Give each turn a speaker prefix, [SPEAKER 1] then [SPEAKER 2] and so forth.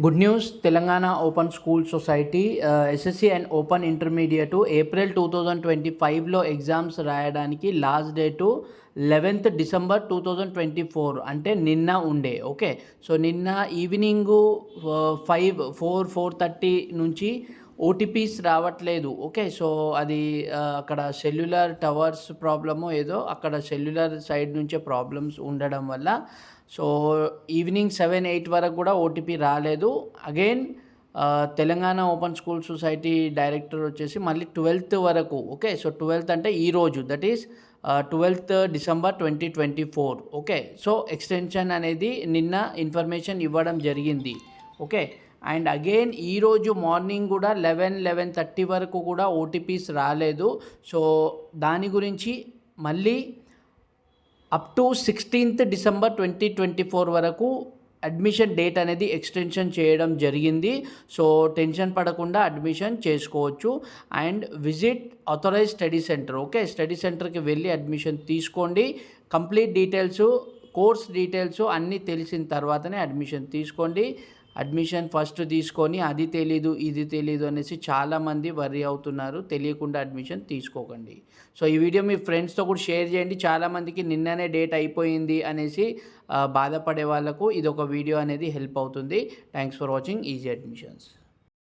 [SPEAKER 1] Good news Telangana open school society SSC and open intermediate April 2025లో exams రాయడానికి last date 11th December 2024 అంటే నిన్న ఉండే. ఓకే, సో నిన్న ఈవినింగు 4:30 నుంచి ఓటీపీస్ రావట్లేదు. ఓకే, సో అది అక్కడ సెల్యులర్ టవర్స్ ప్రాబ్లమో ఏదో అక్కడ సెల్యులర్ సైడ్ నుంచే ప్రాబ్లమ్స్ ఉండడం వల్ల సో ఈవినింగ్ 7-8 వరకు కూడా ఓటీపీ రాలేదు. Again Telangana open school society director వచ్చేసి మళ్ళీ 12th వరకు. ఓకే, సో 12th అంటే ఈరోజు, that is 12th December 2024. Okay, so extension అనేది నిన్న ఇన్ఫర్మేషన్ ఇవ్వడం జరిగింది. ఓకే, అండ్ అగైన్ ఈరోజు మార్నింగ్ కూడా 11-11:30 వరకు కూడా ఓటీపీస్ రాలేదు. సో దాని గురించి మళ్ళీ అప్ టు 16th డిసెంబర్ 2024 వరకు అడ్మిషన్ డేట్ అనేది ఎక్స్టెన్షన్ చేయడం జరిగింది. సో టెన్షన్ పడకుండా అడ్మిషన్ చేసుకోవచ్చు. And visit authorize study centre. Okay, study సెంటర్కి వెళ్ళి అడ్మిషన్ తీసుకోండి. కంప్లీట్ డీటెయిల్స్, కోర్స్ డీటెయిల్స్ అన్నీ తెలిసిన తర్వాతనే అడ్మిషన్ తీసుకోండి. అడ్మిషన్ ఫస్ట్ తీసుకొని అది తెలీదు ఇది తెలీదు అనేసి చాలామంది వర్రీ అవుతున్నారు. తెలియకుండా అడ్మిషన్ తీసుకోకండి. సో ఈ వీడియో మీ ఫ్రెండ్స్తో కూడా షేర్ చేయండి. చాలామందికి నిన్ననే డేట్ అయిపోయింది అనేసి బాధపడే వాళ్ళకు ఇది ఒక వీడియో అనేది హెల్ప్ అవుతుంది. Thanks for watching easy admissions.